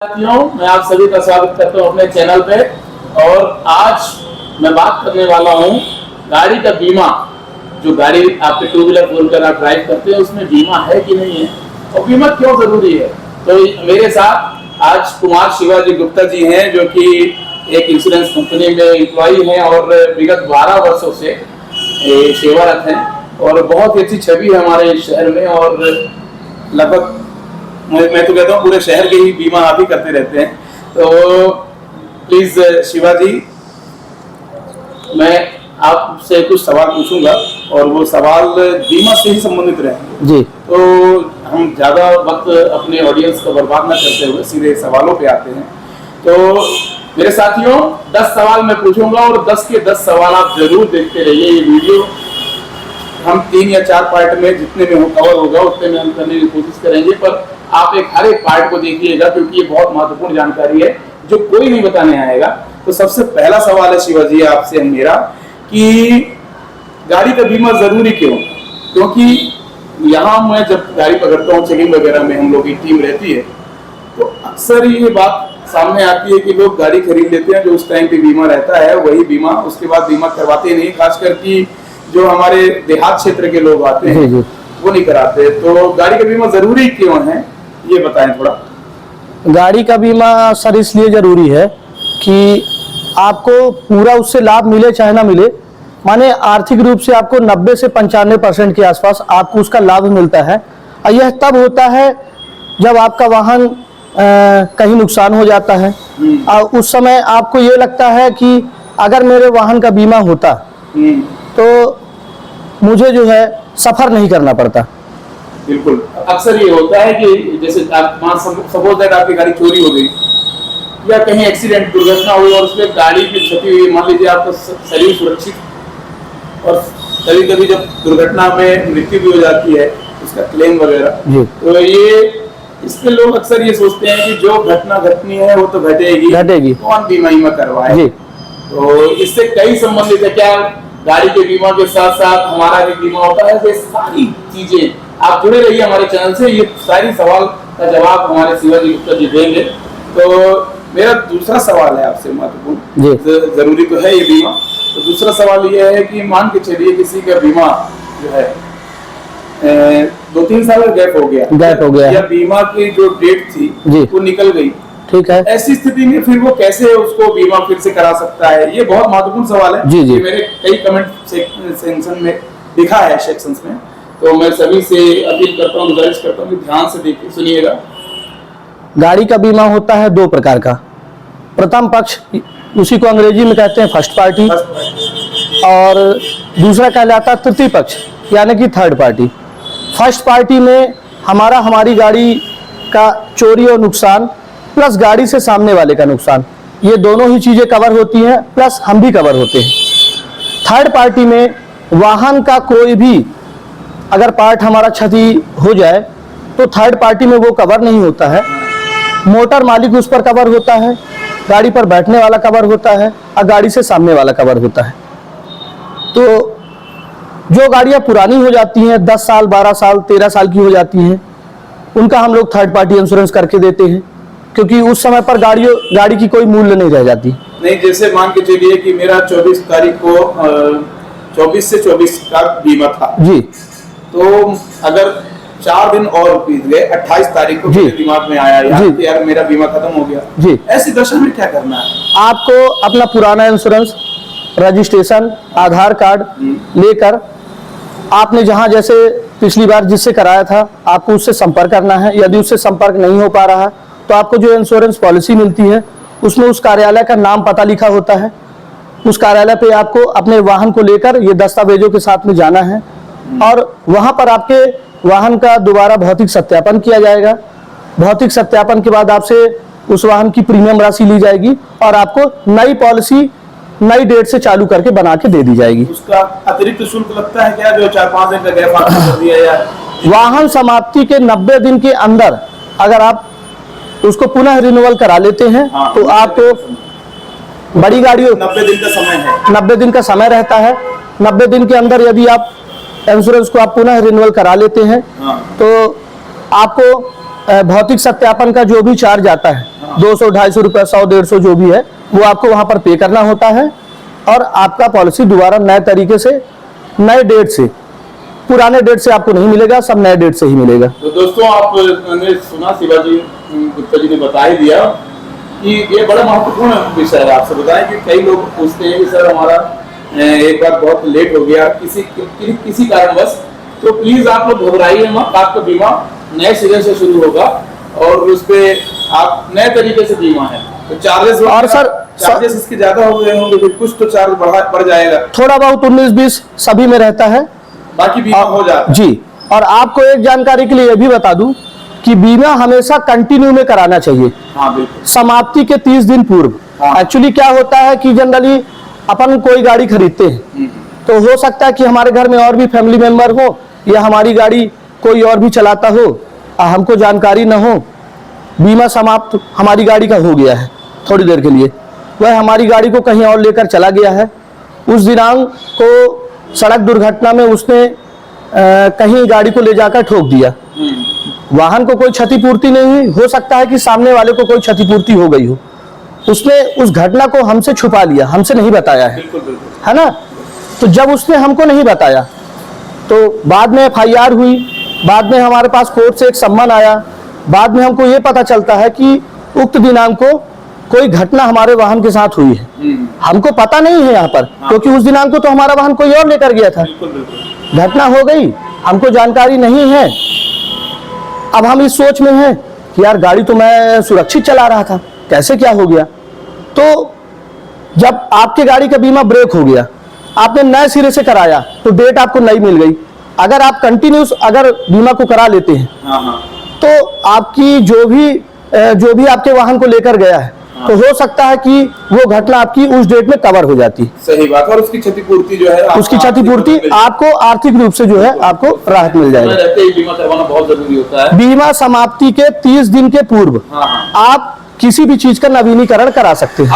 साथियों, मैं आप सभी का स्वागत करता हूं अपने चैनल पे। और आज मैं बात करने वाला हूं गाड़ी का बीमा। जो गाड़ी आपके टू व्हीलर फोर व्हीलर आप ड्राइव करते हैं उसमें बीमा है कि नहीं है और बीमा क्यों जरूरी है। तो मेरे साथ आज कुमार शिवाजी गुप्ता जी हैं, जो कि एक इंश्योरेंस कंपनी में एम्प्लॉई हैं और विगत 12 वर्षों से सेवारत हैं और बहुत ही अच्छी छवि है हमारे शहर में। और लगभग मैं तो कहता हूँ पूरे शहर के ही बीमा आप ही करते रहते हैं। तो प्लीज शिवाजी, मैं आपसे कुछ सवाल पूछूंगा और वो सवाल बीमा से ही संबंधित रहेंगे जी। तो हम ज्यादा वक्त अपने ऑडियंस को बर्बाद न करते हुए सीधे सवालों पे आते हैं। तो मेरे साथियों, 10 सवाल मैं पूछूंगा और 10 के 10 सवाल आप जरूर देखते रहिए। ये वीडियो हम 3 या 4 पार्ट में जितने में कवर होगा उतने में हम करने की कोशिश करेंगे, पर आप हर एक पार्ट को देखिएगा क्योंकि ये बहुत महत्वपूर्ण जानकारी है जो कोई नहीं बताने आएगा। तो सबसे पहला सवाल है शिवाजी आपसे मेरा कि गाड़ी का बीमा जरूरी क्यों? क्योंकि यहाँ मैं जब गाड़ी पकड़ता हूँ चेकिंग वगैरह में हम लोग की टीम रहती है तो अक्सर ये बात सामने आती है कि लोग गाड़ी खरीद लेते हैं, जो उस टाइम पे बीमा रहता है वही बीमा, उसके बाद बीमा करवाते नहीं। खासकर कि जो हमारे देहात क्षेत्र के लोग आते हैं वो नहीं कराते। तो गाड़ी का बीमा जरूरी क्यों है ये बताएं थोड़ा। गाड़ी का बीमा सर इसलिए जरूरी है कि आपको पूरा उससे लाभ मिले चाहे ना मिले, माने आर्थिक रूप से आपको 90 से 95% के आसपास आपको उसका लाभ मिलता है। और यह तब होता है जब आपका वाहन कहीं नुकसान हो जाता है और उस समय आपको ये लगता है कि अगर मेरे वाहन का बीमा होता तो मुझे जो है सफर नहीं करना पड़ता। बिल्कुल, अक्सर ये होता है कि जैसे आप सपोज दैट आपकी गाड़ी चोरी हो गई या कहीं एक्सीडेंट दुर्घटना हुई और उसमें गाड़ी की क्षति हुई, मान लीजिए आपका शरीर सुरक्षित और कभी जब दुर्घटना में मृत्यु भी हो जाती है उसका क्लेम वगैरह, तो ये इसके लोग अक्सर ये सोचते हैं कि जो घटना घटनी है वो तो घटेगी, कौन बीमा करवाए। तो इससे कई संबंधित है। क्या गाड़ी के बीमा के साथ साथ हमारा भी बीमा होता है? ये सारी चीजें आप जुड़े रहिए हमारे चैनल से, ये सारी सवाल का जवाब हमारे शिवाजी गुप्ता जी देंगे। तो मेरा दूसरा सवाल है आपसे महत्वपूर्ण, जरूरी तो है ये बीमा। तो दूसरा सवाल ये है कि मान के चलिए किसी का बीमा जो है 2-3 साल गैप हो गया या बीमा की जो डेट थी वो निकल गई, ठीक है, ऐसी स्थिति में फिर वो कैसे उसको बीमा फिर से करा सकता है? ये बहुत महत्वपूर्ण सवाल है जी। मेरे कई कमेंट सेक्शन में दिखा है सेक्शंस में, तो मैं सभी से अपील करता हूँ, गुजारिश करता हूँ कि ध्यान से देखिए, सुनिएगा। गाड़ी का बीमा होता है 2 प्रकार का। प्रथम पक्ष उसी को अंग्रेजी में कहते हैं फर्स्ट पार्टी और दूसरा कहलाता है तृतीय पक्ष यानी कि थर्ड पार्टी। फर्स्ट पार्टी में हमारी गाड़ी का चोरी और नुकसान प्लस गाड़ी से सामने वाले का नुकसान, ये दोनों ही चीजें कवर होती हैं, प्लस हम भी कवर होते हैं। थर्ड पार्टी में वाहन का कोई भी अगर पार्ट हमारा क्षति हो जाए तो थर्ड पार्टी में वो कवर नहीं होता है। मोटर मालिक उस पर कवर होता है, गाड़ी पर बैठने वाला कवर होता है और गाड़ी से सामने वाला कवर होता है। तो जो गाड़ियां पुरानी हो जाती हैं 10 साल 12 साल 13 साल की हो जाती हैं उनका हम लोग थर्ड पार्टी इंश्योरेंस करके देते हैं, क्योंकि उस समय पर गाड़ी की कोई मूल्य नहीं रह जाती। नहीं, जैसे मान के चलिए कि मेरा 24 तारीख को 24 से 24 का बीमा था जी, तो अगर 4 दिन और बीत गए, 28 तारीख को मेरे दिमाग में आया यार मेरा बीमा खत्म हो गया जी, ऐसी दशा में क्या करना है? आपको अपना पुराना इंश्योरेंस रजिस्ट्रेशन आधार कार्ड लेकर आपने जहां जैसे पिछली बार जिससे कराया था आपको उससे संपर्क करना है। यदि उससे संपर्क नहीं हो पा रहा तो आपको जो इंश्योरेंस पॉलिसी मिलती है उसमें उस कार्यालय का नाम पता लिखा होता है। उस कार्यालय पे आपको अपने वाहन को लेकर ये दस्तावेजों के साथ में जाना है और वहां पर आपके वाहन का दोबारा भौतिक सत्यापन किया जाएगा। भौतिक सत्यापन के बाद आपसे उस वाहन की प्रीमियम राशि ली जाएगी और आपको नई पॉलिसी नई डेट से चालू करके बना के दे दी जाएगी। उसका अतिरिक्त शुल्क लगता है क्या, जो 4-5 दिन का गैप कर दिया या? वाहन समाप्ति के 90 दिन के अंदर अगर आप उसको पुनः रिन्यूअल करा लेते हैं तो आपको बड़ी गाड़ी 90 दिन का समय है, 90 दिन का समय रहता है। 90 दिन के अंदर यदि आप इंश्योरेंस को आप पुनः रिन्यूअल करा लेते हैं तो आपको भौतिक सत्यापन का जो भी चार्ज आता है, 200, 250 रुपये, 100, 150 जो भी है, वो आपको वहां पर पे करना होता है। और आपका पॉलिसी दोबारा नए तरीके से, नए डेट से, पुराने डेट से आपको नहीं मिलेगा, सब नए डेट से ही मिलेगा। तो दोस्तों, आपने सुना, शिवाजी गुप्ता जी ने बता ही दिया कि ये बड़ा महत्वपूर्ण विषय है। आपसे बताएं कि कई लोग पूछते हैं कि सर हमारा एक बार बहुत लेट हो गया किसी कारणवश, तो प्लीज आप लोग घबराइए मत, आपका बीमा नए सिरे से शुरू होगा और उस पे आप नए तरीके से बीमा है। तो चार्जेस, और सर चार्जेस इसके ज्यादा हो गए होंगे, कुछ तो चार्ज बढ़ जाएगा, थोड़ा बहुत 19-20 सभी में रहता है, बाकी बीमा हो जाता है जी। और आपको एक जानकारी के लिए ये भी बता दूं कि बीमा हमेशा कंटिन्यू में कराना चाहिए। हाँ बिल्कुल, समाप्ति के 30 दिन पूर्व। हाँ। एक्चुअली क्या होता है कि जनरली अपन कोई गाड़ी खरीदते हैं तो हो सकता है कि हमारे घर में और भी फैमिली मेंबर हो या हमारी गाड़ी कोई और भी चलाता हो, हमको जानकारी न हो, बीमा समाप्त हमारी गाड़ी का हो गया है थोड़ी देर के लिए, वह हमारी गाड़ी को कहीं और लेकर चला गया है, उस दिनांक को सड़क दुर्घटना में उसने कहीं गाड़ी को ले जाकर ठोक दिया, वाहन को कोई क्षतिपूर्ति नहीं हुई, हो सकता है कि सामने वाले को कोई क्षतिपूर्ति हो गई हो, उसने उस घटना को हमसे छुपा लिया, हमसे नहीं बताया है, है ना। तो जब उसने हमको नहीं बताया तो बाद में FIR हुई, बाद में हमारे पास कोर्ट से एक सम्मन आया, बाद में हमको ये पता चलता है कि उक्त दिनांक को कोई घटना हमारे वाहन के साथ हुई है, हमको पता नहीं है यहाँ पर, क्योंकि उस दिनांक को तो हमारा वाहन कोई और लेकर गया था, घटना हो गई, हमको जानकारी नहीं है। अब हम इस सोच में हैं कि यार गाड़ी तो मैं सुरक्षित चला रहा था, कैसे क्या हो गया। तो जब आपके गाड़ी का बीमा ब्रेक हो गया, आपने नए सिरे से कराया तो डेट आपको नई मिल गई। अगर आप कंटिन्यूस अगर बीमा को करा लेते हैं तो आपकी जो भी आपके वाहन को लेकर गया है तो हो सकता है कि वो घटना आपकी उस डेट में कवर हो जाती है। सही बात। और उसकी क्षतिपूर्ति जो है, उसकी क्षतिपूर्ति आपको आर्थिक रूप से जो है आपको राहत मिल जाएगी। रहते ही बीमा करवाना बहुत जरूरी होता है। बीमा समाप्ति के 30 दिन के पूर्व आप किसी भी चीज का नवीनीकरण करा सकते हैं।